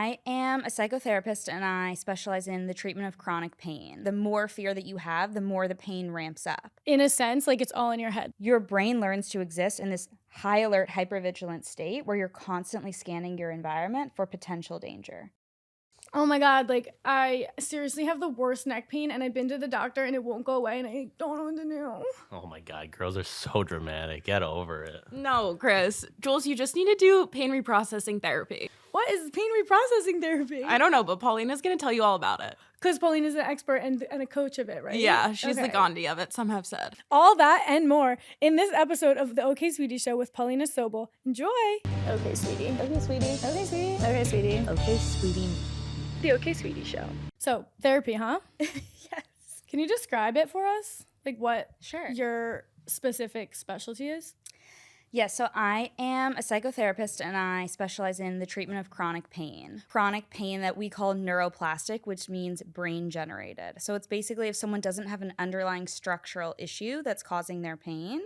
I am a psychotherapist and I specialize in the treatment of chronic pain. The more fear that you have, the more the pain ramps up. In a sense, like it's all in your head. Your brain learns to exist in this high alert, hypervigilance state where you're constantly scanning your environment for potential danger. Oh my God, like I seriously have the worst neck pain and I've been to the doctor and it won't go away and I don't know what to do. Oh my God, girls are so dramatic. Get over it. No, Chris. Jules, you just need to do pain reprocessing therapy. What is pain reprocessing therapy? I don't know, but Paulina's going to tell you all about it. Because Paulina's an expert and a coach of it, right? Yeah, she's the Okay. Gandhi of it, some have said. All that and more in this episode of the OK Sweetie Show with Paulina Soble. Enjoy! Okay, sweetie. Okay, sweetie. Okay, sweetie. Okay, sweetie. Okay, sweetie. The Okay, Sweetie Show. So, therapy, huh? Yes. Can you describe it for us? Like what Sure. your specific specialty is? Yes, so I am a psychotherapist and I specialize in the treatment of chronic pain. Chronic pain that we call neuroplastic, which means brain generated. So it's basically if someone doesn't have an underlying structural issue that's causing their pain,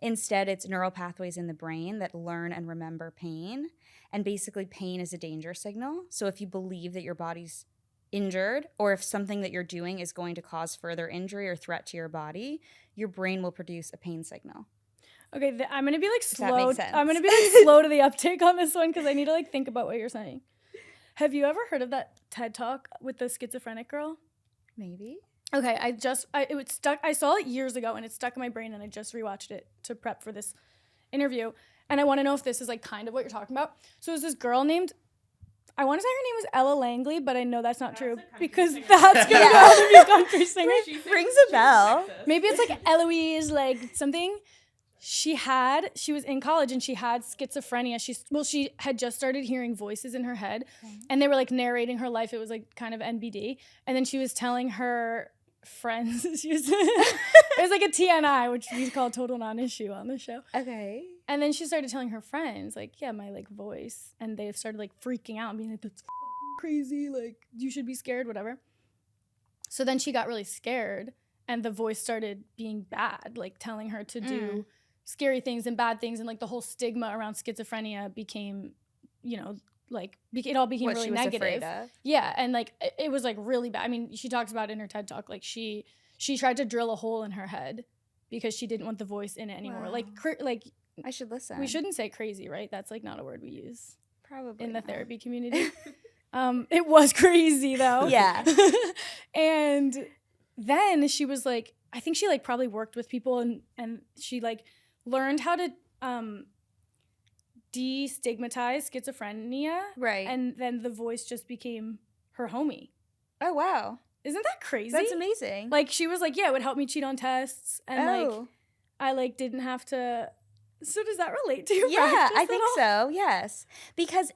instead it's neural pathways in the brain that learn and remember pain. And basically pain is a danger signal. So if you believe that your body's injured or if something that you're doing is going to cause further injury or threat to your body, your brain will produce a pain signal. Okay, I'm gonna be like Does that slow. make sense? I'm gonna be like slow to the uptake on this one because I need to like think about what you're saying. Have you ever heard of that TED Talk with the schizophrenic girl? Maybe. Okay, it was stuck. I saw it years ago and it stuck in my brain and I just rewatched it to prep for this interview. And I want to know if this is like kind of what you're talking about. So it was this girl named, I want to say her name was Ella Langley, but I know that's not true because that's gonna go to be a country singer. Rings a bell. Maybe it's like Eloise, like something. She was in college and she had schizophrenia. She had just started hearing voices in her head and they were like narrating her life. It was like kind of NBD. And then she was telling her friends, it was like a TNI, which we call total non-issue on the show. Okay. And then she started telling her friends, like, yeah, my like voice. And they started like freaking out and being like, that's crazy. Like, you should be scared, whatever. So then she got really scared and the voice started being bad, like telling her to do scary things and bad things. And like the whole stigma around schizophrenia became, you know, like it all became What really she was negative. afraid of. Yeah. And like it was like really bad. I mean, she talks about it in her TED Talk. Like she tried to drill a hole in her head because she didn't want the voice in it anymore. Wow. Like I should listen. we shouldn't say crazy, right? That's like not a word we use Probably in the not. therapy community. It was crazy though. Yeah. And then she was like, I think she like probably worked with people and she like learned how to destigmatize schizophrenia. Right. And then the voice just became her homie. Oh, wow. Isn't that crazy? That's amazing. Like she was like, yeah, it would help me cheat on tests. And like I like didn't have to. So does that relate to your Yeah, practice I at think all? so, yes. Because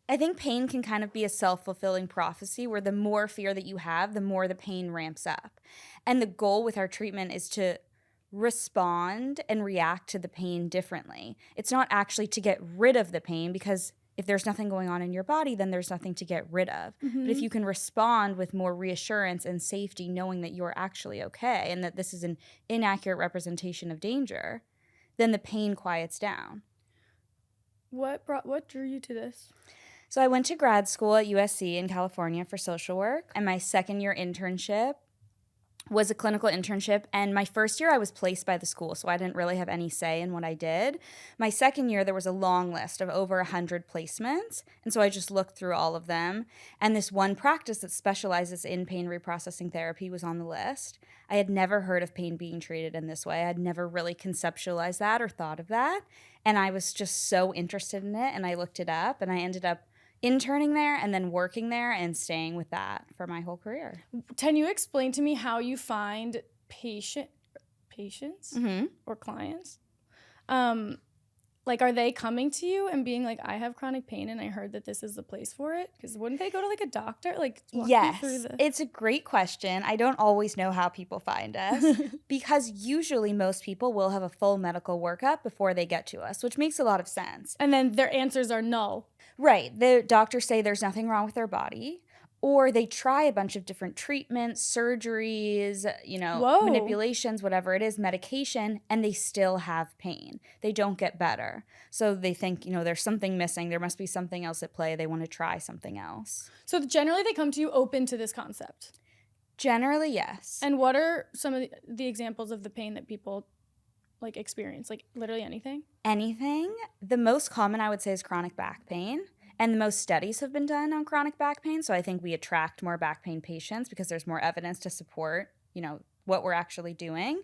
I think pain can kind of be a self-fulfilling prophecy where the more fear that you have, the more the pain ramps up. And the goal with our treatment is to respond and react to the pain differently. It's not actually to get rid of the pain because if there's nothing going on in your body, then there's nothing to get rid of. But if you can respond with more reassurance and safety, knowing that you're actually okay and that this is an inaccurate representation of danger, then the pain quiets down. What drew you to this? So I went to grad school at USC in California for social work, and my second year internship was a clinical internship, and my first year I was placed by the school, so I didn't really have any say in what I did. My second year, there was a long list of over 100 placements, and so I just looked through all of them, and this one practice that specializes in pain reprocessing therapy was on the list. I had never heard of pain being treated in this way. I had never really conceptualized that or thought of that, and I was just so interested in it, and I looked it up, and I ended up interning there and then working there and staying with that for my whole career. Can you explain to me how you find patients or clients? Like, are they coming to you and being like, I have chronic pain and I heard that this is the place for it? Because wouldn't they go to like a doctor? Like, walk me through the... It's a great question. I don't always know how people find us because usually most people will have a full medical workup before they get to us, which makes a lot of sense. And then their answers are null. Right. The doctors say there's nothing wrong with their body, Or they try a bunch of different treatments, surgeries, Whoa. manipulations, whatever it is, medication, and they still have pain. They don't get better. So they think, there's something missing. There must be something else at play. They want to try something else. So generally they come to you open to this concept. Generally, yes. And what are some of the examples of the pain that people like experience? Like literally anything? Anything. The most common, I would say, is chronic back pain. And the most studies have been done on chronic back pain. So I think we attract more back pain patients because there's more evidence to support, what we're actually doing.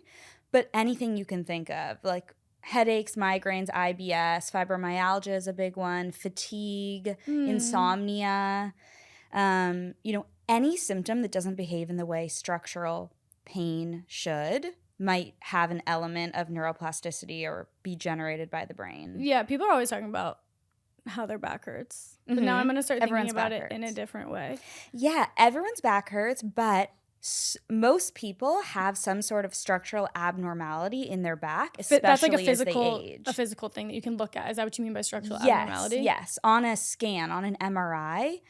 But anything you can think of, like headaches, migraines, IBS, fibromyalgia is a big one, fatigue, insomnia, any symptom that doesn't behave in the way structural pain should might have an element of neuroplasticity or be generated by the brain. Yeah, people are always talking about how their back hurts. But now I'm going to start thinking about it in a different way. Yeah, everyone's back hurts, but most people have some sort of structural abnormality in their back, especially That's like as they age. a physical thing that you can look at. Is that what you mean by structural abnormality? Yes. On a scan, on an MRI,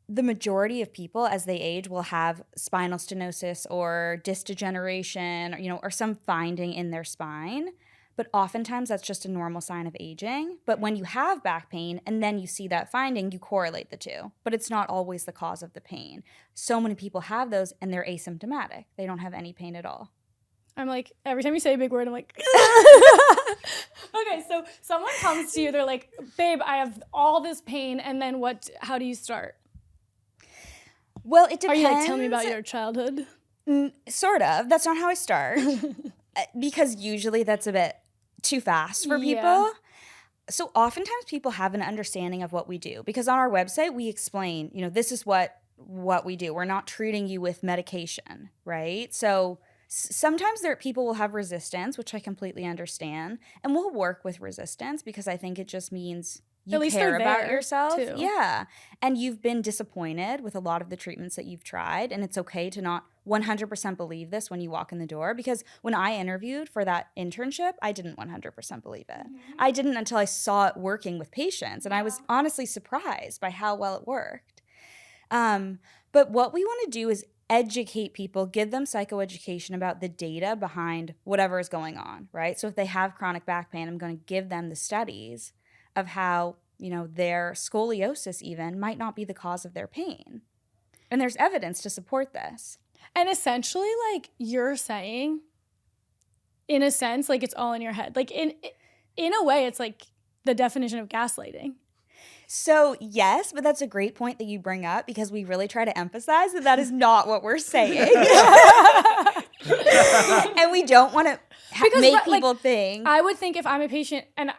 the majority of people as they age will have spinal stenosis or disc degeneration, or some finding in their spine. But oftentimes that's just a normal sign of aging. But when you have back pain and then you see that finding, you correlate the two. But it's not always the cause of the pain. So many people have those and they're asymptomatic. They don't have any pain at all. I'm like, every time you say a big word, I'm like, okay, so someone comes to you, they're like, babe, I have all this pain. And then how do you start? Well, it depends. Are you like, tell me about your childhood? Sort of. That's not how I start. Because usually that's a bit too fast for people. Yeah. So oftentimes people have an understanding of what we do. Because on our website, we explain, this is what we do. We're not treating you with medication, right? So sometimes people will have resistance, which I completely understand. And we'll work with resistance because I think it just means you care about yourself. Too. Yeah. And you've been disappointed with a lot of the treatments that you've tried. And it's okay to not 100% believe this when you walk in the door. Because when I interviewed for that internship, I didn't 100% believe it. I didn't until I saw it working with patients. And I was honestly surprised by how well it worked. But what we want to do is educate people, give them psychoeducation about the data behind whatever is going on, right? So if they have chronic back pain, I'm going to give them the studies of how, their scoliosis even might not be the cause of their pain. And there's evidence to support this. And essentially, like you're saying, in a sense, like it's all in your head. Like in a way, it's like the definition of gaslighting. So yes, but that's a great point that you bring up because we really try to emphasize that is not what we're saying. And we don't want to make people think. I would think if I'm a patient and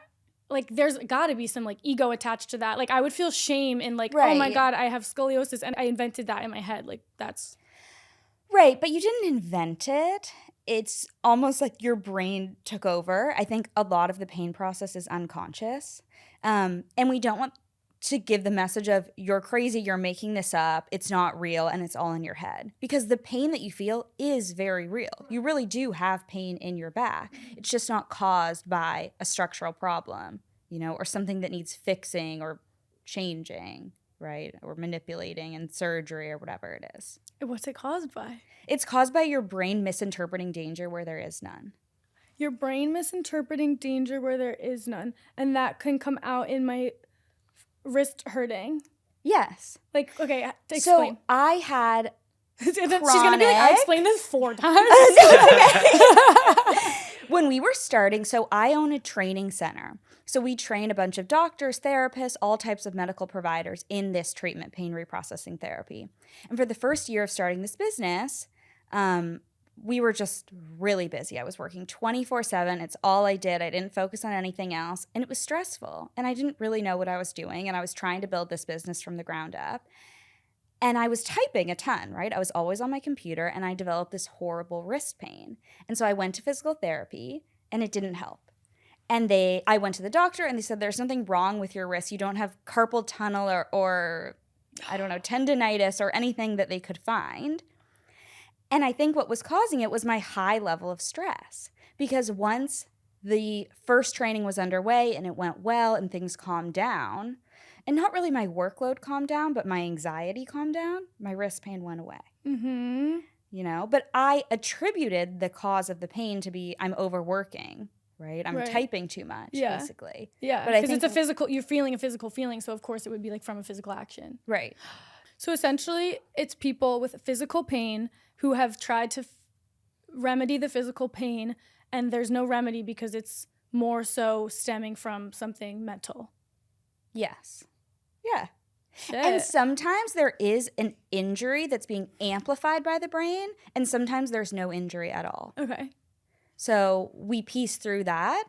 like there's got to be some like ego attached to that. Like I would feel shame in like, oh my God, I have scoliosis and I invented that in my head. Like that's... Right, but you didn't invent it. It's almost like your brain took over. I think a lot of the pain process is unconscious. And we don't want to give the message of you're crazy, you're making this up, it's not real, and it's all in your head. Because the pain that you feel is very real. You really do have pain in your back. It's just not caused by a structural problem, or something that needs fixing or changing, right? Or manipulating in surgery or whatever it is. What's it caused by? It's caused by your brain misinterpreting danger where there is none. Your brain misinterpreting danger where there is none. And that can come out in my wrist hurting. Yes. Like, okay, explain. So I had She's going to be like, I explained this 4 times. When we were starting, so I own a training center. So we train a bunch of doctors, therapists, all types of medical providers in this treatment, pain reprocessing therapy. And for the first year of starting this business, we were just really busy. I was working 24/7. It's all I did. I didn't focus on anything else. And it was stressful. And I didn't really know what I was doing. And I was trying to build this business from the ground up. And I was typing a ton, right? I was always on my computer and I developed this horrible wrist pain. And so I went to physical therapy and it didn't help. And I went to the doctor and they said, there's something wrong with your wrist. You don't have carpal tunnel or I don't know, tendonitis or anything that they could find. And I think what was causing it was my high level of stress. Because once the first training was underway and it went well and things calmed down, And not really my workload calmed down, but my anxiety calmed down. My wrist pain went away. Mm-hmm. You know, but I attributed the cause of the pain to be I'm overworking, right? I'm Right. typing too much, Yeah. basically. Yeah, But I because it's think- a physical, you're feeling a physical feeling, so of course it would be like from a physical action. Right. So essentially, it's people with physical pain who have tried to remedy the physical pain, and there's no remedy because it's more so stemming from something mental. Yes. Yeah. Shit. And sometimes there is an injury that's being amplified by the brain, and sometimes there's no injury at all. Okay. So we piece through that.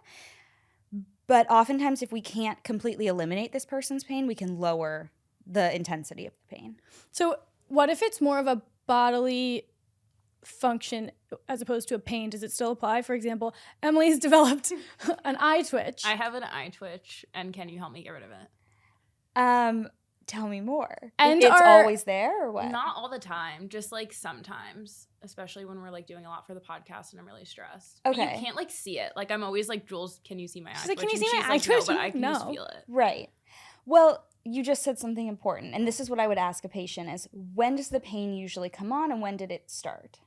But oftentimes, if we can't completely eliminate this person's pain, we can lower the intensity of the pain. So what if it's more of a bodily function as opposed to a pain? Does it still apply? For example, Emily's developed an eye twitch. I have an eye twitch, and can you help me get rid of it? Tell me more. And it's are- always there, or what? Not all the time, just like sometimes, especially when we're like doing a lot for the podcast and I'm really stressed. But Okay. you can't like see it. Like I'm always like, Jules, can you see my eye She's like, twitch? "Can you And see my she's eye like, twitch?" No, but I can just No. feel it. Right. Well, you just said something important, and this is what I would ask a patient is, when does the pain usually come on, and when did it start?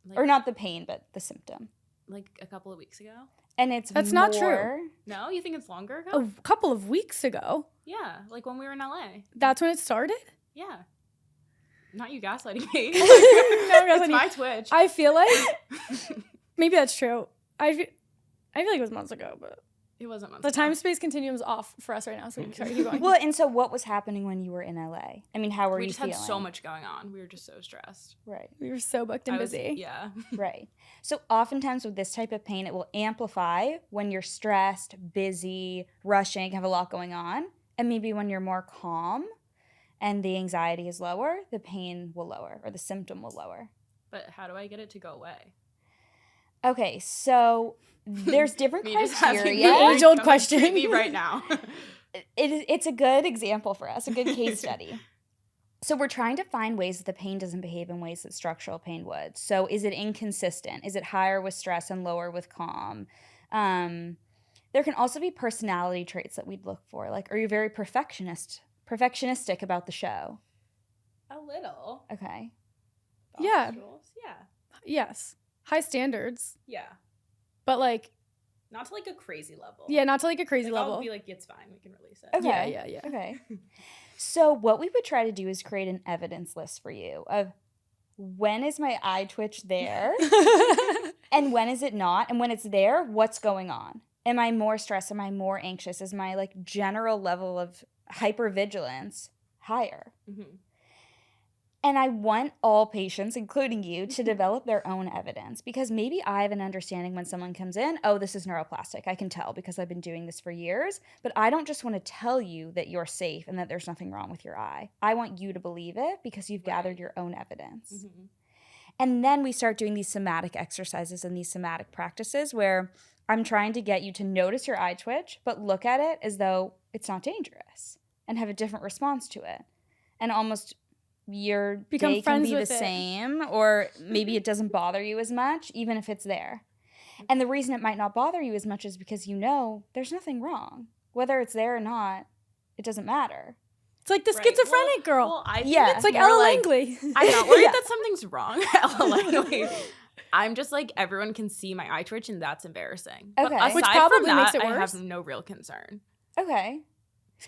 Like, Or not the pain, but the symptom. like a couple of weeks ago. And it's That's not true. more- No, you think it's longer ago? A couple of weeks ago, Yeah, like when we were in LA. that's when it started. Yeah. Not you gaslighting me. No, It's gaslighting. my twitch. I feel like maybe that's true. I feel like it was months ago, but It wasn't months the ago. time-space continuum is off for us right now, so we can keep going. Well, and so what was happening when you were in LA? I mean, how were We you just feeling? had so much going on. We were just so stressed. Right, We were so booked and I was- busy. Yeah. right. So oftentimes with this type of pain, it will amplify when you're stressed, busy, rushing, have a lot going on. And maybe when you're more calm and the anxiety is lower, the pain will lower or the symptom will lower. But how do I get it to go away? Okay, so there's different Me just having criteria. The age-old come and question. treat me right now. It's a good example for us, a good case study. So we're trying to find ways that the pain doesn't behave in ways that structural pain would. So is it inconsistent? Is it higher with stress and lower with calm? There can also be personality traits that we'd look for. Like, are you very perfectionistic about the show? A little. Okay. Yeah. Jules? Yeah. Yes. High standards, Yeah. but like, Not to like a crazy level. yeah, not to like a crazy Like, level. I'll be like, it's fine. We can release it. Okay. Yeah. Okay. So what we would try to do is create an evidence list for you of when is my eye twitch there and when is it not? And when it's there, what's going on? Am I more stressed? Am I more anxious? Is my like general level of hypervigilance higher? Mm-hmm. And I want all patients, including you, to develop their own evidence because maybe I have an understanding when someone comes in, oh, this is neuroplastic. I can tell because I've been doing this for years, but I don't just want to tell you that you're safe and that there's nothing wrong with your eye. I want you to believe it because you've gathered your own evidence. Mm-hmm. And then we start doing these somatic exercises and these somatic practices where I'm trying to get you to notice your eye twitch, but look at it as though it's not dangerous and have a different response to it. And almost your Become day can friends be the with it. same, or maybe it doesn't bother you as much, even if it's there. And the reason it might not bother you as much is because you know there's nothing wrong. Whether it's there or not, it doesn't matter. It's like the Right. schizophrenic girl. Well, I think Yeah. It's like more Ella Langley. I'm not worried Yeah. that something's wrong. Ella Langley. I'm just like, everyone can see my eye twitch and that's embarrassing. But Okay. aside Which from probably that, makes it I worse. have no real concern. Okay.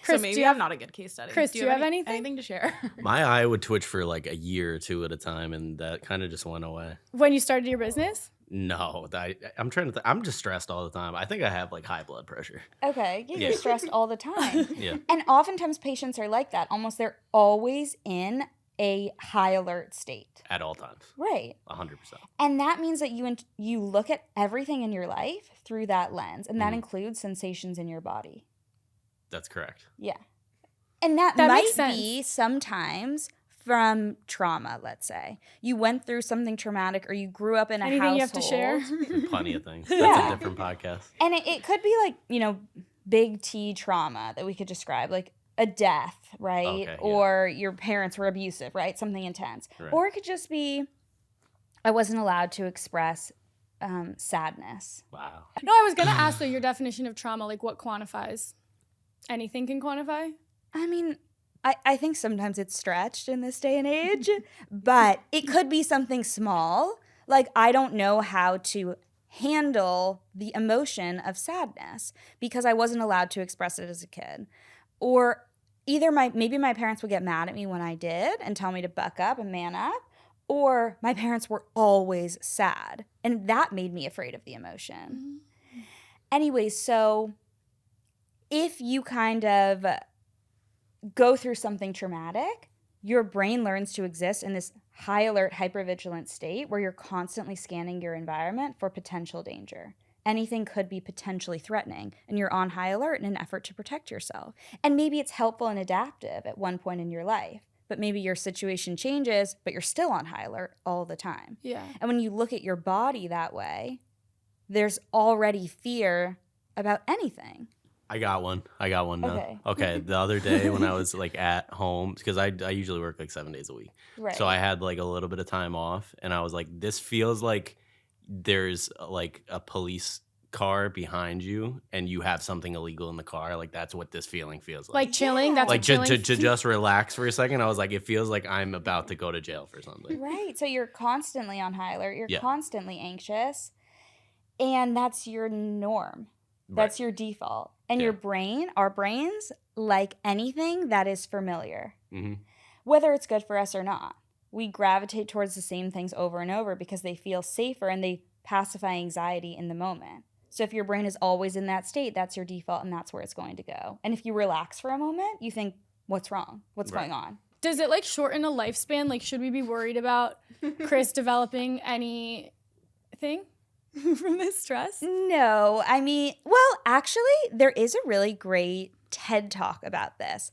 Chris, so maybe do you have I'm not a good case study. Chris, do you have anything? anything to share? My eye would twitch for like a year or two at a time, and that kind of just went away. when you started your business? No, I'm trying to. I'm just stressed all the time. I think I have like high blood pressure. Okay. Yeah, Yeah. you're stressed all the time. Yeah. And oftentimes patients are like that. Almost they're always in a high alert state. At all times, Right. 100%. And that means that you look at everything in your life through that lens, and that Mhm. includes sensations in your body. That's correct. Yeah. And that That might makes sense. be sometimes from trauma, let's say. You went through something traumatic or you grew up in a Anything household. you have to share? Plenty of things. That's Yeah. a different podcast. And it could be like, big T trauma that we could describe, like a death, right? Okay, yeah. Or your parents were abusive, right? Something intense. Right. Or it could just be, I wasn't allowed to express sadness. Wow. No, I was gonna ask though your definition of trauma, like what quantifies? Anything can quantify? I mean, I think sometimes it's stretched in this day and age, but it could be something small. Like, I don't know how to handle the emotion of sadness because I wasn't allowed to express it as a kid. Or either maybe my parents would get mad at me when I did and tell me to buck up and man up, or my parents were always sad, and that made me afraid of the emotion. Anyways, so if you kind of go through something traumatic, your brain learns to exist in this high alert, hypervigilant state where you're constantly scanning your environment for potential danger. Anything could be potentially threatening, and you're on high alert in an effort to protect yourself. And maybe it's helpful and adaptive at one point in your life, but maybe your situation changes, but you're still on high alert all the time. Yeah. And when you look at your body that way, there's already fear about anything. I got one now. Okay. Okay. The other day when I was like at home, because I usually work like 7 days a week. Right. So I had like a little bit of time off, and I was like, this feels like there's like a police car behind you and you have something illegal in the car. Like, that's what this feeling feels like. Like chilling. That's Like what chilling. to just relax for a second. I was like, it feels like I'm about to go to jail for something. Right. So you're constantly on high alert. You're Yeah. constantly anxious. And that's your norm. That's your default. And Yeah. your brain, our brains, like anything that is familiar, Mm-hmm. whether it's good for us or not. We gravitate towards the same things over and over because they feel safer and they pacify anxiety in the moment. So if your brain is always in that state, that's your default and that's where it's going to go. And if you relax for a moment, you think, what's wrong? What's Right. going on? Does it like shorten a lifespan? Like, should we be worried about Chris developing anything from this stress? No, I mean, well, actually, there is a really great TED Talk about this,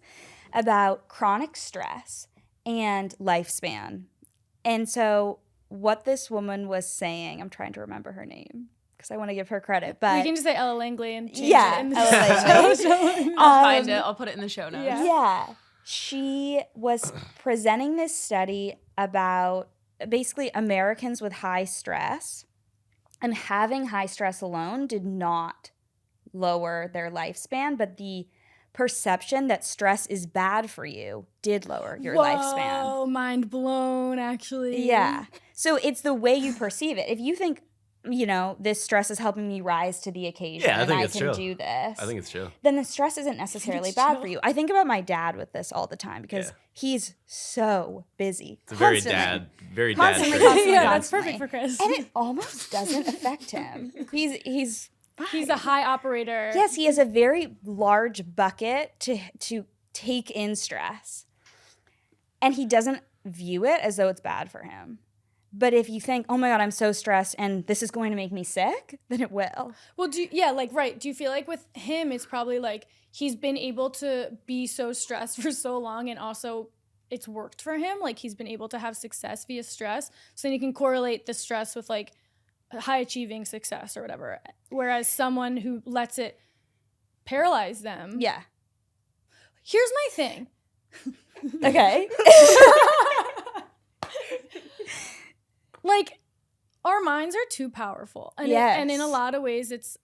about chronic stress and lifespan. And so what this woman was saying, I'm trying to remember her name because I want to give her credit, but We can just say Ella Langley and change Yeah, it in the Ella show. I'll find it. I'll put it in the show notes. Yeah. yeah, she was presenting this study about basically Americans with high stress, and having high stress alone did not lower their lifespan, but the perception that stress is bad for you did lower your lifespan. Whoa, mind blown, actually. Yeah. So it's the way you perceive it. If you think, you know, this stress is helping me rise to the occasion Yeah, I and think I it's can true. do this, I think it's true. then the stress isn't necessarily It's bad chill. for you. I think about my dad with this all the time because Yeah. he's so busy. It's a very Constantly. very Constantly, dad. constantly, Yeah, that's constantly. perfect for Chris. And it almost doesn't affect him. He's He's a high operator. Yes, he has a very large bucket to take in stress. And he doesn't view it as though it's bad for him. But if you think, oh my God, I'm so stressed and this is going to make me sick, then it will. Well, do you feel like with him, it's probably like he's been able to be so stressed for so long and also it's worked for him? Like he's been able to have success via stress. So then you can correlate the stress with like high achieving success or whatever. Whereas someone who lets it paralyze them. Yeah. Here's my thing. Okay. Like our minds are too powerful. And Yes. and in a lot of ways it's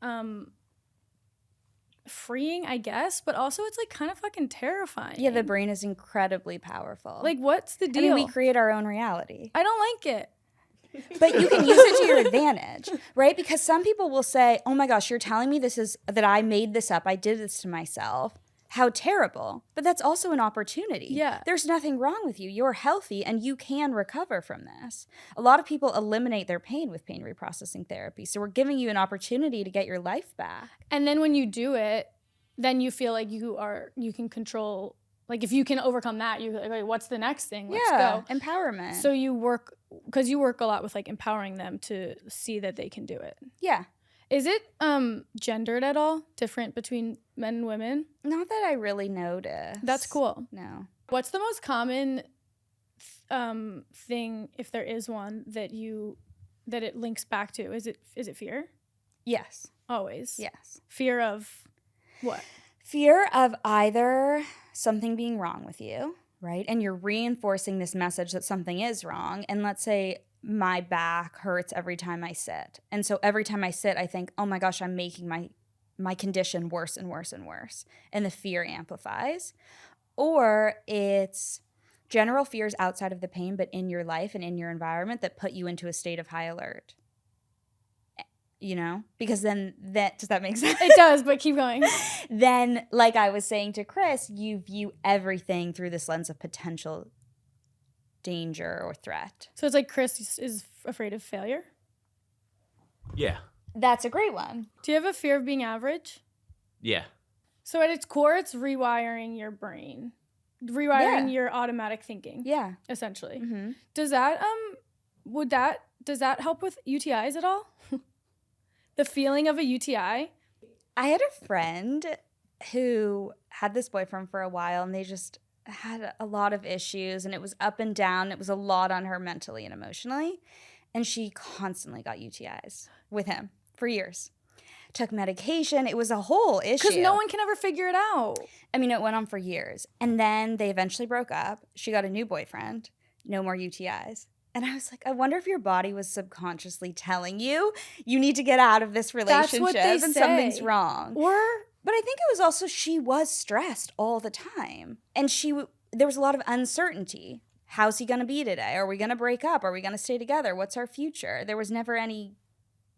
freeing, I guess, but also it's like kind of fucking terrifying. Yeah, the brain is incredibly powerful. Like what's the I deal? mean, we create our own reality. I don't like it. But you can use it to your advantage, right? Because some people will say, oh my gosh, you're telling me that I made this up. I did this to myself. How terrible. But that's also an opportunity. Yeah. There's nothing wrong with you. You're healthy and you can recover from this. A lot of people eliminate their pain with pain reprocessing therapy. So we're giving you an opportunity to get your life back. And then when you do it, then you feel like you can control, like if you can overcome that, you're like, wait, what's the next thing? Let's go. Empowerment. So you work, because you work a lot with like empowering them to see that they can do it. yeah. Is it gendered at all? Different between men and women? Not that I really noticed. That's cool. No. What's the most common thing, if there is one, that it links back to? Is it fear? Yes. Always. Yes. Fear of what? Fear of either something being wrong with you, right? And you're reinforcing this message that something is wrong. And let's say my back hurts every time I sit. And so every time I sit, I think, oh my gosh, I'm making my condition worse and worse and worse. And the fear amplifies. or it's general fears outside of the pain, but in your life and in your environment that put you into a state of high alert. You know, because then does that make sense? It does, but keep going. Then, like I was saying to Chris, you view everything through this lens of potential danger or threat. So it's like Chris is afraid of failure. Yeah. That's a great one. Do you have a fear of being average? Yeah. So at its core, it's rewiring your brain, rewiring your automatic thinking. Yeah. Essentially. Mm-hmm. Does that does that help with UTIs at all? The feeling of a UTI? I had a friend who had this boyfriend for a while, and they just had a lot of issues, and it was up and down. It was a lot on her mentally and emotionally, and she constantly got UTIs with him for years. Took medication. It was a whole issue. Because no one can ever figure it out. I mean, it went on for years. And then they eventually broke up. She got a new boyfriend. No more UTIs. And I was like, I wonder if your body was subconsciously telling you need to get out of this relationship. That's what they and say. Something's wrong. Or But I think it was also she was stressed all the time. And there was a lot of uncertainty. How's he going to be today? Are we going to break up? Are we going to stay together? What's our future? There was never any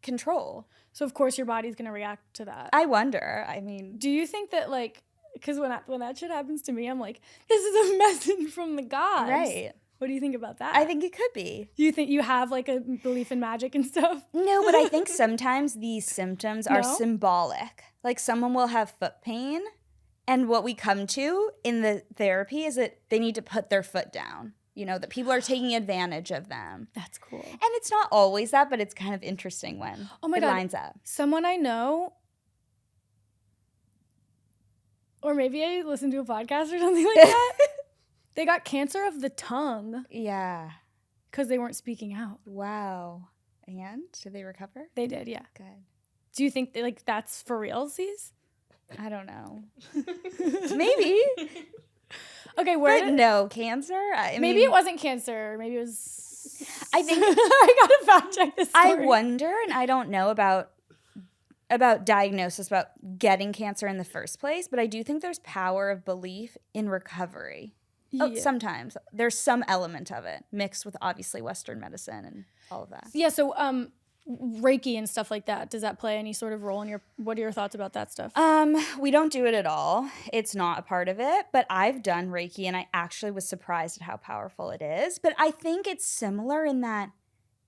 control. so of course your body's gonna react to that. I wonder. I mean, Do you think that like, because when that shit happens to me, I'm like, this is a message from the gods. right. What do you think about that? I think it could be. Do you think you have like a belief in magic and stuff? No, but I think sometimes these symptoms are No? symbolic. Like someone will have foot pain, and what we come to in the therapy is that they need to put their foot down. You know, that people are taking advantage of them. That's cool. And it's not always that, but it's kind of interesting when Oh my it God. lines up. Someone I know, or maybe I listened to a podcast or something like that. They got cancer of the tongue Yeah. because they weren't speaking out. Wow. And did they recover? They did, yeah. Good. Do you think like that's for realsies? I don't know. Maybe. Okay, where But did, no, cancer? maybe mean, it wasn't cancer. Maybe it was. I think I gotta fact check this. I Story. wonder, and I don't know about diagnosis, about getting cancer in the first place, but I do think there's power of belief in recovery. Oh, Yeah. sometimes there's some element of it mixed with obviously Western medicine and all of that. Yeah. So Reiki and stuff like that. Does that play any sort of role in your? What are your thoughts about that stuff? We don't do it at all. It's not a part of it, but I've done Reiki and I actually was surprised at how powerful it is. But I think it's similar in that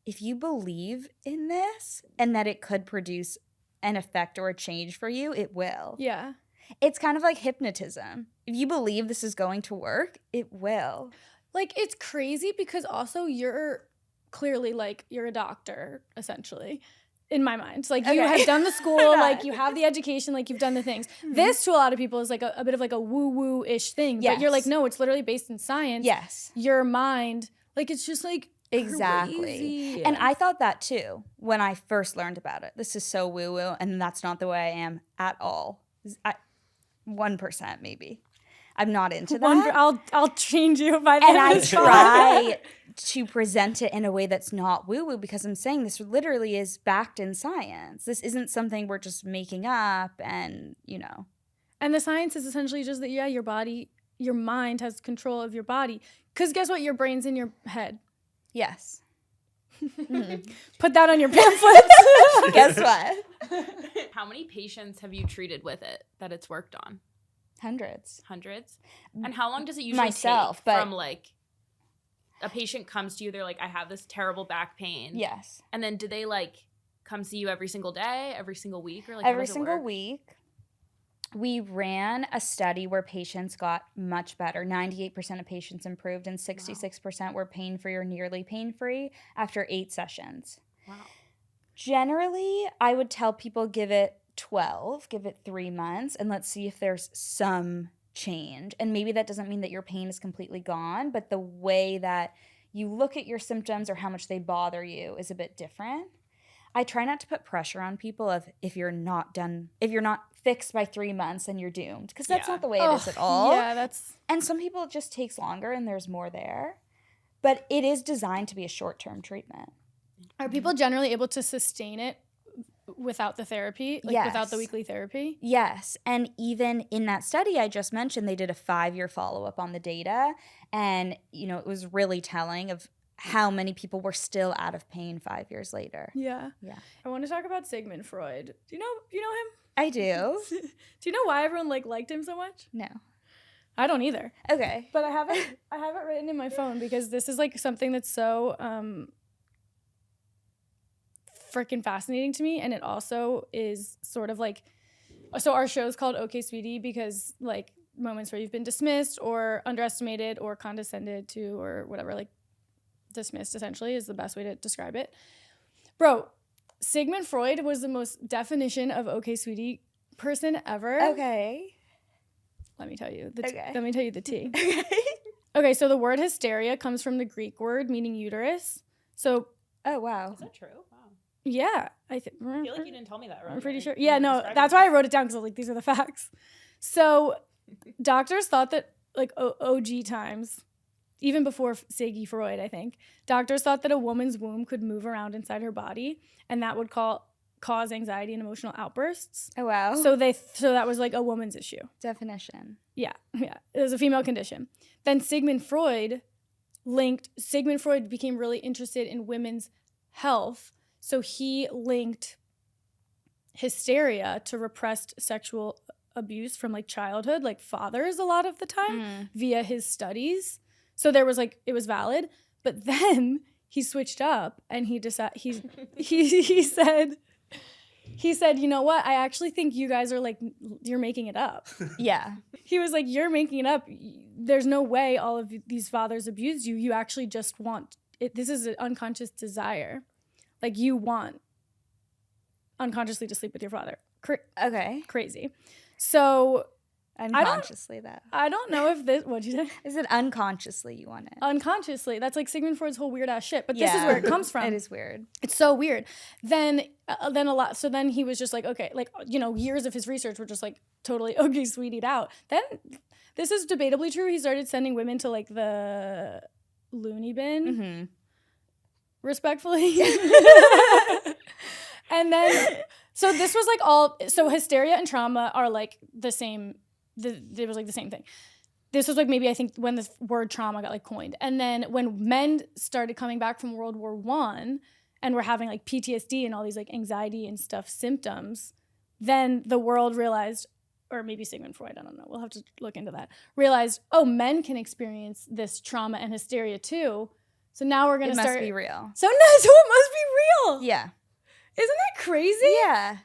if you believe in this and that it could produce an effect or a change for you, it will. Yeah. It's kind of like hypnotism. If you believe this is going to work, it will. Like, it's crazy because also you're clearly, like, you're a doctor, essentially, in my mind. Like, you Okay. have done the school, I'm not. like, you have the education, like, you've done the things. This, to a lot of people, is, like, a bit of, like, a woo-woo-ish thing. But you're like, Yes. no, it's literally based in science. Yes. Your mind, like, it's just, like, Exactly. crazy. And I thought that too when I first learned about it. This is so woo-woo, and that's not the way I am at all. 1% maybe. I'm not into that. I'll change you by the And end I of this pod. try to present it in a way that's not woo-woo because I'm saying this literally is backed in science. This isn't something we're just making up and, you know. And the science is essentially just that, yeah, your body, your mind has control of your body. Because guess what? Your brain's in your head. Yes. Put that on your pamphlets. Guess what? How many patients have you treated with it that it's worked on? Hundreds. Hundreds? And how long does it usually Myself, take but- from like a patient comes to you, they're like, I have this terrible back pain. Yes. And then do they like come see you every single day, every single week? Or like how Every does it single work? week. We ran a study where patients got much better. 98% of patients improved and 66% were pain-free or nearly pain-free after 8 sessions. Wow. Generally, I would tell people give it 12, give it 3 months, and let's see if there's some change. And maybe that doesn't mean that your pain is completely gone, but the way that you look at your symptoms or how much they bother you is a bit different. I try not to put pressure on people of if you're not fixed by 3 months, then you're doomed. Because that's Yeah. not the way it is at all. Yeah, that's... And some people it just takes longer and there's more there. But it is designed to be a short-term treatment. Are people generally able to sustain it without the therapy, like without the Yes. weekly therapy. Yes. And even in that study I just mentioned, they did a 5-year follow-up on the data. And, it was really telling of how many people were still out of pain 5 years later. Yeah. Yeah. I want to talk about Sigmund Freud. Do you know him? I do. Do you know why everyone liked him so much? No. I don't either. Okay. But I have it written in my phone because this is like something that's so freaking fascinating to me, and it also is sort of like, so our show is called Okay Sweetie because like moments where you've been dismissed or underestimated or condescended to or whatever, like dismissed essentially is the best way to describe it. Bro, Sigmund Freud was the most definition of Okay Sweetie person ever. Okay. Let me tell you Okay. let me tell you the tea. Okay. Okay, so the word hysteria comes from the Greek word meaning uterus. So Oh, wow. Is that true? Wow. yeah, I feel like you didn't tell me that. I'm pretty sure. when Yeah, you were no, describing that's it. why I wrote it down because I was like, these are the facts. So doctors thought that like OG times, even before Siggy Freud, I think, doctors thought that a woman's womb could move around inside her body and that would cause anxiety and emotional outbursts. Oh, wow. So that was like a woman's issue. Definition. Yeah. It was a female condition. Then Sigmund Freud became really interested in women's health. So he linked hysteria to repressed sexual abuse from like childhood, like fathers a lot of the time via his studies. So there was like, it was valid. But then he switched up and he decided, he said, you know what? I actually think you guys are like, you're making it up. Yeah. He was like, you're making it up. There's no way all of these fathers abused you. You actually just want it. This is an unconscious desire. Like you want unconsciously to sleep with your father. Okay. Crazy. So Unconsciously, though. I don't know if this, what'd you say? Is it unconsciously you want it? Unconsciously. That's like Sigmund Freud's whole weird ass shit. But this is where it comes from. It is weird. It's so weird. Then he was just like, okay, like, years of his research were just like totally okay, sweetied out. Then this is debatably true. He started sending women to like the loony bin, Mm-hmm. respectfully. And then, so this was like so hysteria and trauma are like the same. It was like the same thing. This was like maybe I think when the word trauma got like coined. And then when men started coming back from World War I and were having like PTSD and all these like anxiety and stuff symptoms, then the world realized, or maybe Sigmund Freud, I don't know, we'll have to look into that, realized, oh, men can experience this trauma and hysteria too. So now we're going to start. It must be real. So it must be real. Yeah. Isn't that crazy? Yeah.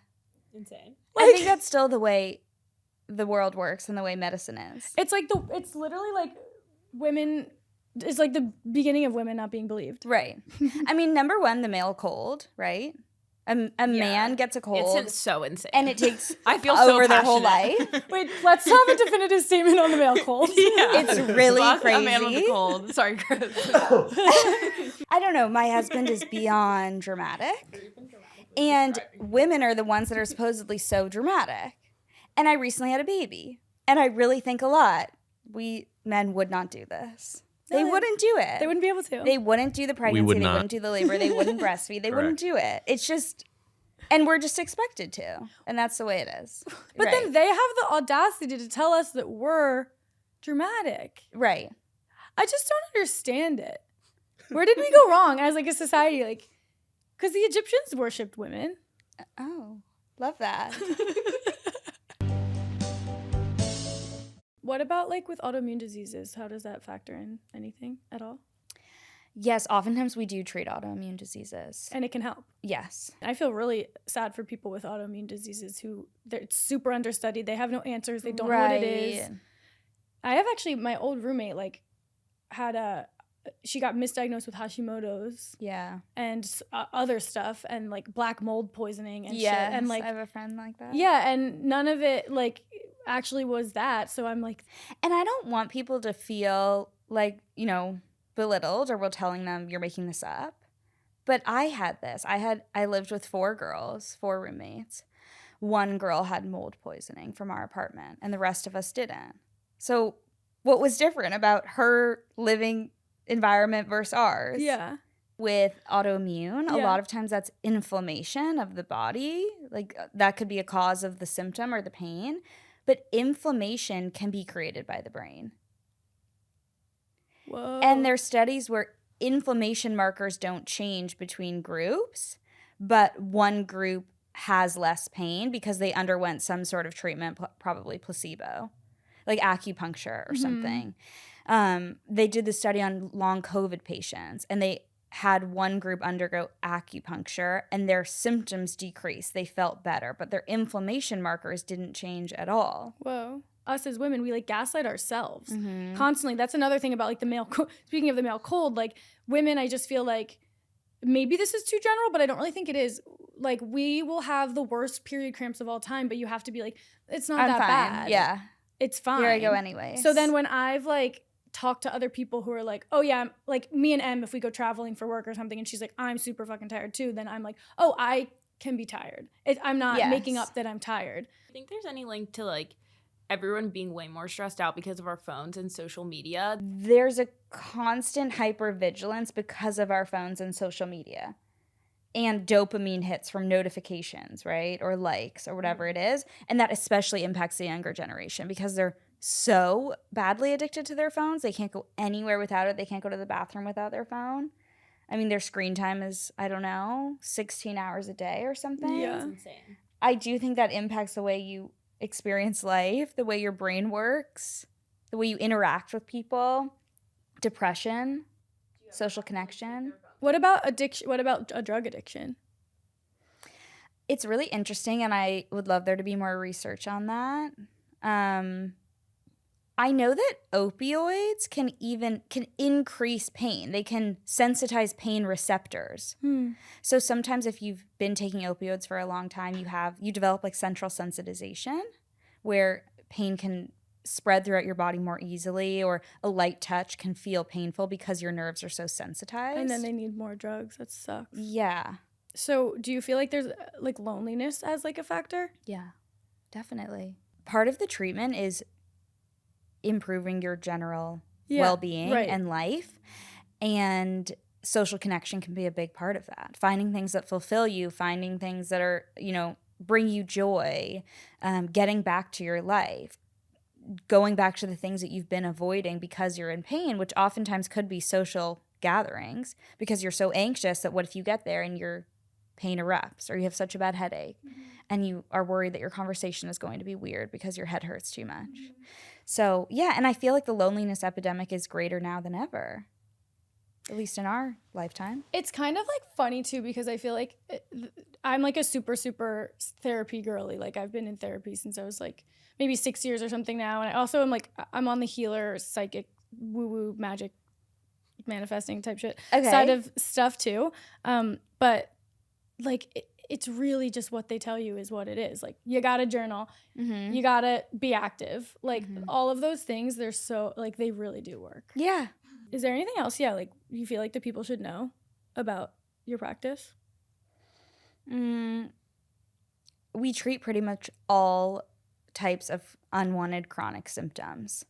Insane. I think that's still the way the world works and the way medicine is. It's like it's literally like women, it's like the beginning of women not being believed. Right. I mean, number one, the male cold, right? A man gets a cold. It's so insane. And it takes I feel so over their whole passionate. life. Wait, let's have a definitive statement on the male cold. Yeah. It's really Fuck crazy. A man with a cold. Sorry, Chris. I don't know. My husband is beyond dramatic. And women are the ones that are supposedly so dramatic. And I recently had a baby. And I really think a lot. Men would not do this. They wouldn't do it. They wouldn't be able to. They wouldn't do the pregnancy. would They not. wouldn't do the labor. They wouldn't breastfeed. They wouldn't do it. It's just, and we're just expected to. And that's the way it is. But then they have the audacity to tell us that we're dramatic. Right. I just don't understand it. Where did we go wrong as like a society? Like, because the Egyptians worshipped women. Oh, love that. What about like with autoimmune diseases? How does that factor in anything at all? Yes, oftentimes we do treat autoimmune diseases. And it can help. Yes. I feel really sad for people with autoimmune diseases who they're super understudied. They have no answers. They don't know what it is. I have actually, my old roommate like she got misdiagnosed with Hashimoto's. Yeah. And other stuff and like black mold poisoning and Yes, shit. And like, I have a friend like that. yeah, and none of it like actually was that. So I'm like, And I don't want people to feel like, belittled or we're telling them you're making this up. But I had this. I lived with 4 girls, 4 roommates. One girl had mold poisoning from our apartment and the rest of us didn't. So what was different about her living environment versus ours? yeah. with autoimmune, a Yeah. lot of times that's inflammation of the body. Like that could be a cause of the symptom or the pain. But inflammation can be created by the brain. Whoa. And there's studies where inflammation markers don't change between groups, but one group has less pain because they underwent some sort of treatment, probably placebo, like acupuncture or something. They did the study on long COVID patients, and they had one group undergo acupuncture, and their symptoms decreased. They felt better, but their inflammation markers didn't change at all. Whoa. Us as women, we like gaslight ourselves Mm-hmm. constantly. That's another thing about like the male. Speaking of the male cold, like women, I just feel like maybe this is too general, but I don't really think it is. Like we will have the worst period cramps of all time, but you have to be like, it's not I'm that fine. bad. Yeah. It's fine. Here I go anyway. So then when I've like talked to other people who are like, oh yeah, like me and Em, if we go traveling for work or something, and she's like, I'm super fucking tired too, then I'm like, oh, I can be tired. I'm not Yes. making up that I'm tired. I think there's any link to like everyone being way more stressed out because of our phones and social media. there's a constant hypervigilance because of our phones and social media and dopamine hits from notifications, right? Or likes or whatever it is. And that especially impacts the younger generation because they're so badly addicted to their phones. They can't go anywhere without it. They can't go to the bathroom without their phone. I mean, their screen time is, I don't know, 16 hours a day or something. Yeah. It's insane. I do think that impacts the way you experience life, the way your brain works, the way you interact with people, depression, social connection. What about addiction? What about a drug addiction? It's really interesting, and I would love there to be more research on that. I know that opioids can increase pain. They can sensitize pain receptors. So sometimes if you've been taking opioids for a long time, you develop like central sensitization where pain can spread throughout your body more easily, or a light touch can feel painful because your nerves are so sensitized. And then they need more drugs. That sucks. Yeah. So do you feel like there's like loneliness as like a factor? Yeah, definitely. Part of the treatment is improving your general well-being right. and life, and social connection can be a big part of that. Finding things that fulfill you, finding things that are, bring you joy, getting back to your life, going back to the things that you've been avoiding because you're in pain, which oftentimes could be social gatherings because you're so anxious that what if you get there and your pain erupts, or you have such a bad headache and you are worried that your conversation is going to be weird because your head hurts too much. So, yeah, and I feel like the loneliness epidemic is greater now than ever, at least in our lifetime. It's kind of like funny too, because I feel like I'm like a super, super therapy girly. Like I've been in therapy since I was like maybe 6 years or something now. And I also am like, I'm on the healer, psychic, woo-woo, magic, manifesting type shit side of stuff too. But like it's really just what they tell you is what it is. Like you gotta journal, you gotta be active. Like all of those things, they're so like they really do work. Yeah. Is there anything else? Yeah, like you feel like the people should know about your practice? We treat pretty much all types of unwanted chronic symptoms.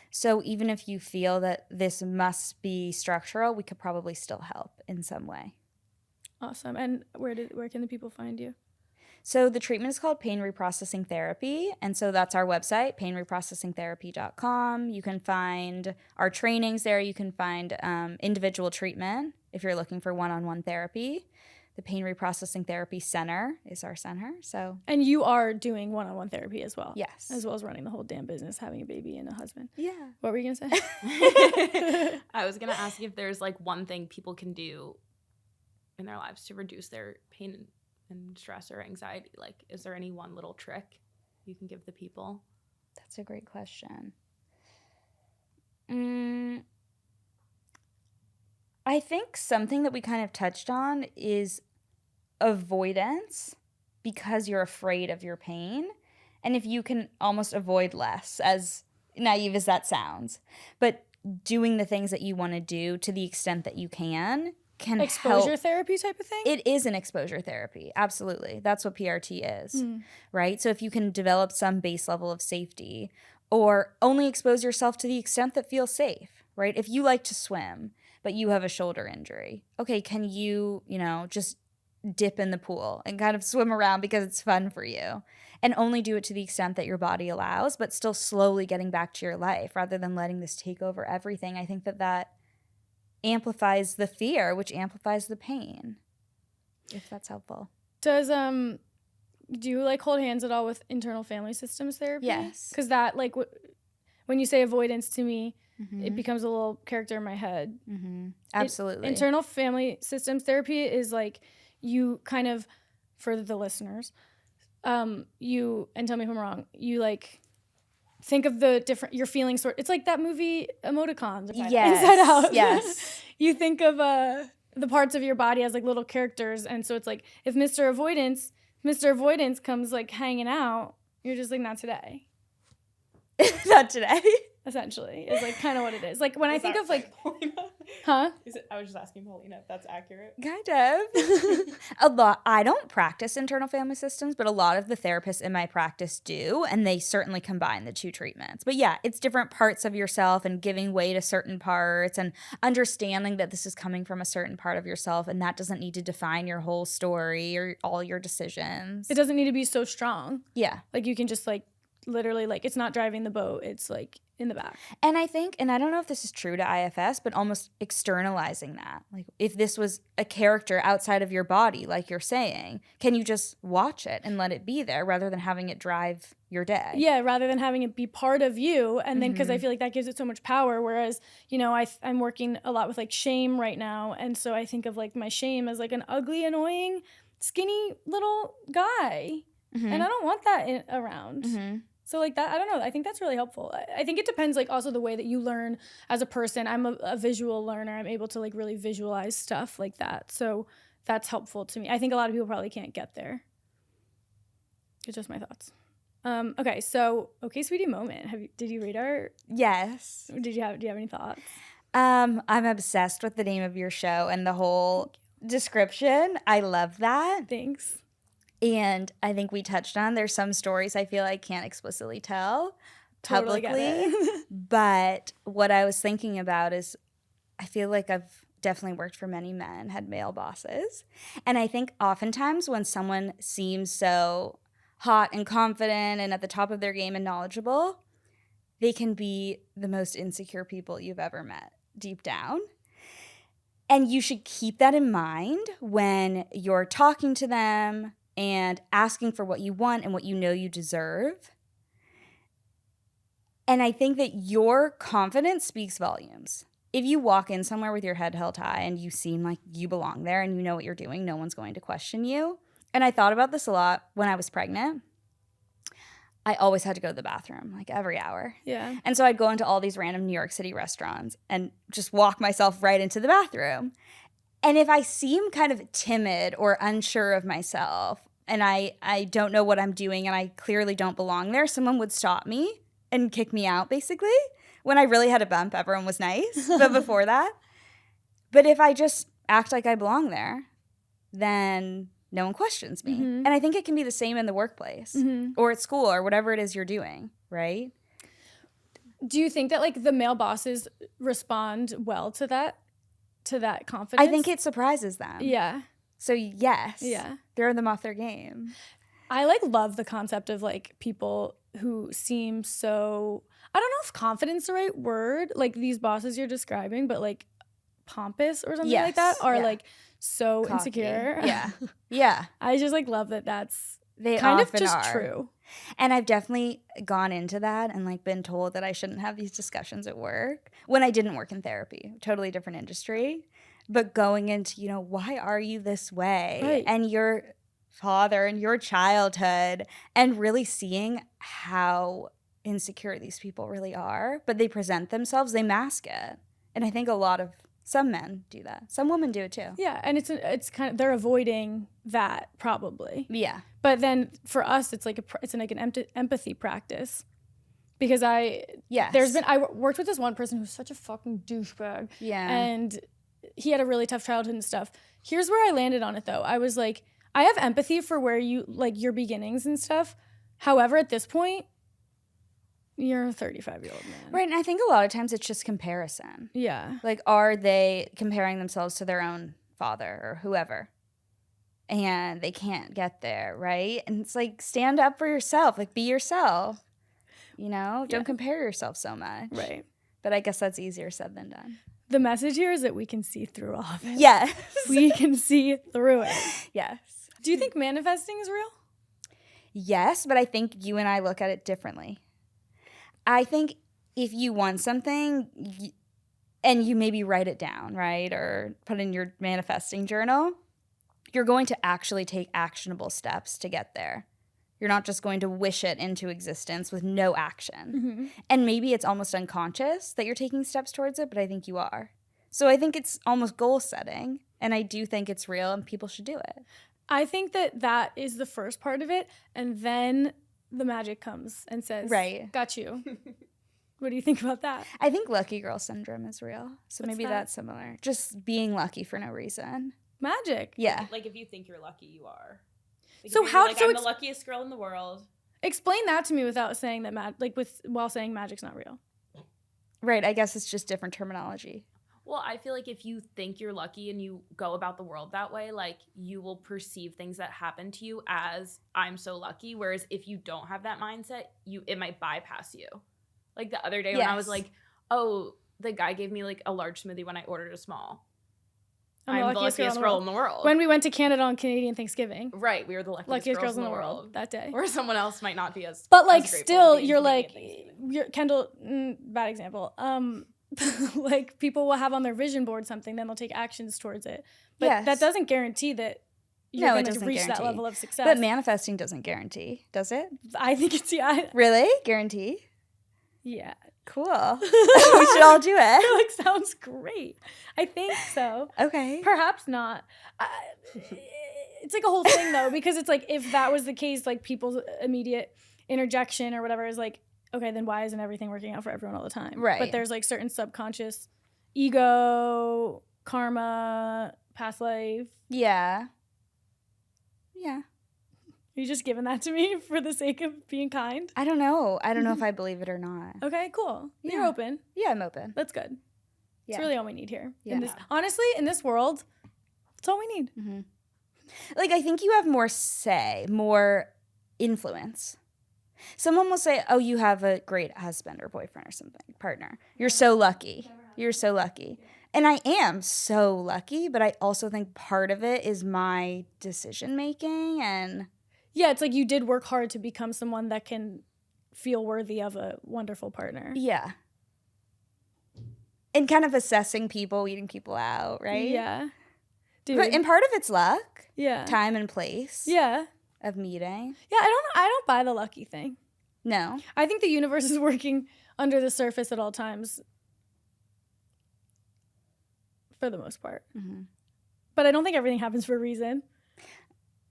So even if you feel that this must be structural, we could probably still help in some way. Awesome. And where can the people find you? So the treatment is called Pain Reprocessing Therapy, and so that's our website, painreprocessingtherapy.com. You can find our trainings there. You can find individual treatment if you're looking for one-on-one therapy. The Pain Reprocessing Therapy Center is our center. And you are doing one-on-one therapy as well? Yes. As well as running the whole damn business, having a baby and a husband. Yeah. What were you going to say? I was going to ask if there's like one thing people can do in their lives to reduce their pain and stress or anxiety. Like, is there any one little trick you can give the people? That's a great question. I think something that we kind of touched on is avoidance, because you're afraid of your pain. And if you can almost avoid less, as naive as that sounds, but doing the things that you want to do to the extent that you can Exposure help. therapy type of thing? It is an exposure therapy. Absolutely. That's what PRT is, right? So if you can develop some base level of safety, or only expose yourself to the extent that feels safe, right? If you like to swim, but you have a shoulder injury. Okay, can you, just dip in the pool and kind of swim around because it's fun for you, and only do it to the extent that your body allows, but still slowly getting back to your life rather than letting this take over everything. I think that amplifies the fear, which amplifies the pain, if that's helpful. Does do you like hold hands at all with internal family systems therapy? Yes. Because that like when you say avoidance to me, it becomes a little character in my head. Absolutely. Internal family systems therapy is like you kind of, for the listeners, you, and tell me if I'm wrong, you like think of the different, your feelings it's like that movie Emoticons. Yes. Inside Out. Yes. You think of the parts of your body as like little characters, and so it's like if Mr. Avoidance comes like hanging out, you're just like, not today. Not today. Essentially, is like kind of what it is. Like when I think of like, Paulina? huh? I was just asking Paulina if that's accurate. Kind of. A lot. I don't practice internal family systems, but a lot of the therapists in my practice do, and they certainly combine the two treatments. But yeah, it's different parts of yourself and giving way to certain parts and understanding that this is coming from a certain part of yourself, and that doesn't need to define your whole story or all your decisions. It doesn't need to be so strong. Yeah. Like you can just like literally like it's not driving the boat. It's like in the back. And I think, and I don't know if this is true to IFS, but almost externalizing that. Like if this was a character outside of your body, like you're saying, can you just watch it and let it be there rather than having it drive your day? Yeah, rather than having it be part of you. And then because I feel like that gives it so much power. Whereas, I'm working a lot with like shame right now. And so I think of like my shame as like an ugly, annoying, skinny little guy. And I don't want that around. So like that, I don't know. I think that's really helpful. I think it depends like also the way that you learn as a person. I'm a visual learner. I'm able to like really visualize stuff like that. So that's helpful to me. I think a lot of people probably can't get there. It's just my thoughts. Okay, so Okay Sweetie moment. Did you read our? Yes. Do you have any thoughts? I'm obsessed with the name of your show and the whole description. I love that. Thanks. And I think we touched on there's some stories I feel I can't explicitly tell Totally publicly. get it. But what I was thinking about is I feel like I've definitely worked for many men, had male bosses. And I think oftentimes when someone seems so hot and confident and at the top of their game and knowledgeable, they can be the most insecure people you've ever met deep down. And you should keep that in mind when you're talking to them and asking for what you want and what you know you deserve. And I think that your confidence speaks volumes. If you walk in somewhere with your head held high and you seem like you belong there and you know what you're doing, no one's going to question you. And I thought about this a lot when I was pregnant. I always had to go to the bathroom, like every hour. Yeah. And so I'd go into all these random New York City restaurants and just walk myself right into the bathroom. And if I seem kind of timid or unsure of myself and I don't know what I'm doing and I clearly don't belong there, someone would stop me and kick me out, basically. When I really had a bump, everyone was nice, but before that. But if I just act like I belong there, then no one questions me. And I think it can be the same in the workplace or at school or whatever it is you're doing, right? Do you think that like the male bosses respond well to that confidence? I think it surprises them. Yeah. So yes, Yeah. throw them off their game. I like love the concept of like people who seem so, I don't know if confidence is the right word, like these bosses you're describing, but like pompous or something like that are like so Cocky. Insecure. Yeah. Yeah. I just like love that that's They kind of often just are. true. And I've definitely gone into that and like been told that I shouldn't have these discussions at work when I didn't work in therapy, totally different industry. But going into, why are you this way? Right. And your father and your childhood and really seeing how insecure these people really are. But they present themselves, they mask it. And I think some men do that. Some women do it too. Yeah, and it's kind of, they're avoiding that probably. Yeah. But then for us, it's like an empathy practice, because I worked with this one person who's such a fucking douchebag. Yeah. And he had a really tough childhood and stuff. Here's where I landed on it though. I was like, I have empathy for where you like your beginnings and stuff. However, at this point, you're a 35-year-old man. Right, and I think a lot of times it's just comparison. Yeah. Like, are they comparing themselves to their own father or whoever? And they can't get there, right? And it's like, stand up for yourself. Like, be yourself. You know? Don't compare yourself so much. Right. But I guess that's easier said than done. The message here is that we can see through all of it. Yes. We can see through it. Yes. Do you think manifesting is real? Yes, but I think you and I look at it differently. I think if you want something and you maybe write it down, right, or put in your manifesting journal, you're going to actually take actionable steps to get there. You're not just going to wish it into existence with no action. Mm-hmm. And maybe it's almost unconscious that you're taking steps towards it, but I think you are. So I think it's almost goal setting, and I do think it's real and people should do it. I think that is the first part of it, and then the magic comes and says, Right. Got you. What do you think about that? I think lucky girl syndrome is real. So What's maybe that? that's similar. Just being lucky for no reason. Magic. Yeah. Like if you think you're lucky, you are. Like, So if you're how- like, so I'm it's- the luckiest girl in the world. Explain that to me without saying that while saying magic's not real. Right. I guess it's just different terminology. Well, I feel like if you think you're lucky and you go about the world that way, like you will perceive things that happen to you as I'm so lucky. Whereas if you don't have that mindset, it might bypass you. Like the other day when I was Yes. like, oh, the guy gave me like a large smoothie when I ordered a small. I'm I'm the luckiest girl in the world. When we went to Canada on Canadian Thanksgiving, Right, we were the luckiest girls in the world that day. Or someone else might not be as. But like as grateful still, being you're Canadian like, Thanksgiving. Kendall, bad example. Like people will have on their vision board something, then they'll take actions towards it. But Yes. that doesn't guarantee that you're No, it going to doesn't reach that guarantee. level of success. But manifesting doesn't guarantee, does it? I think it's Really? Guarantee? yeah. Cool. We should all do it. Like sounds great. I think so. Okay. Perhaps not. It's like a whole thing though, because it's like if that was the case, like people's immediate interjection or whatever is like, okay, then why isn't everything working out for everyone all the time? Right. But there's like certain subconscious ego, karma, past life. Yeah. Yeah. Are you just giving that to me for the sake of being kind? I don't know. I don't know if I believe it or not. Okay, cool. You're Yeah. open. Yeah, I'm open. That's good. Yeah. It's really all we need here. Yeah. Honestly, in this world, it's all we need. Mm-hmm. Like, I think you have more say, more influence. Someone will say, oh, you have a great husband or boyfriend or something, partner. You're so lucky. You're so lucky. And I am so lucky, but I also think part of it is my decision making and... Yeah, it's like you did work hard to become someone that can feel worthy of a wonderful partner. Yeah. And kind of assessing people, weeding people out, right? Yeah. Dude. And part of it's luck, yeah. time and place Yeah. of meeting. Yeah, I don't buy the lucky thing. No. I think the universe is working under the surface at all times. For the most part. Mm-hmm. But I don't think everything happens for a reason.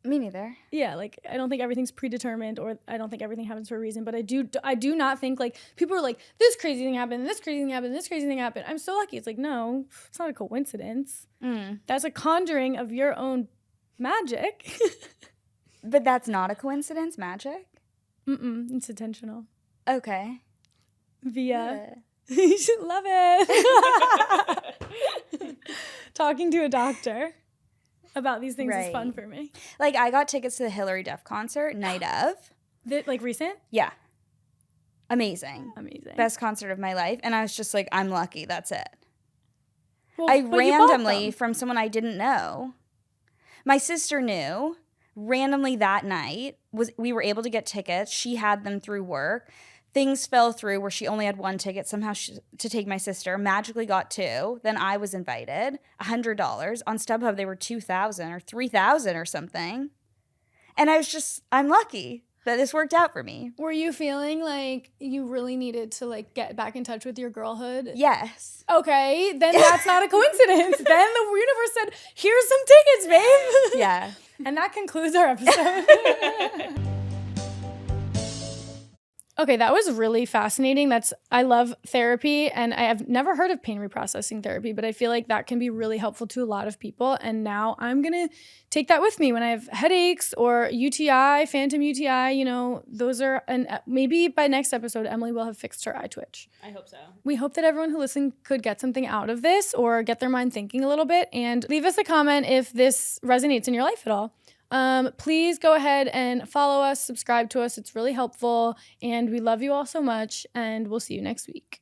Me neither. Yeah, like I don't think everything's predetermined, or I don't think everything happens for a reason. But I do not think like people are like, this crazy thing happened, this crazy thing happened, this crazy thing happened. I'm so lucky. It's like, no, it's not a coincidence. That's a conjuring of your own magic. But that's not a coincidence, magic? It's intentional. Okay. Via you should love it. Talking to a doctor about these things is fun Right. for me. Like, I got tickets to the Hillary Duff concert, night of. Like recent? Yeah. Amazing. Amazing. Best concert of my life. And I was just like, I'm lucky. That's it. Well, I but you bought randomly, them. from someone I didn't know, my sister knew, randomly that night, we were able to get tickets. She had them through work. Things fell through where she only had one ticket somehow to take my sister. Magically got two. Then I was invited. $100. On StubHub, they were $2,000 or $3,000 or something. And I was just, I'm lucky that this worked out for me. Were you feeling like you really needed to like get back in touch with your girlhood? Yes. Okay, then that's not a coincidence. Then the universe said, here's some tickets, babe. Yeah. And that concludes our episode. Okay, that was really fascinating. I love therapy, and I have never heard of pain reprocessing therapy, but I feel like that can be really helpful to a lot of people. And now I'm going to take that with me when I have headaches or UTI, phantom UTI, you know, those are, and maybe by next episode, Emily will have fixed her eye twitch. I hope so. We hope that everyone who listened could get something out of this or get their mind thinking a little bit, and leave us a comment if this resonates in your life at all. Please go ahead and follow us, subscribe to us. It's really helpful. And we love you all so much. And we'll see you next week.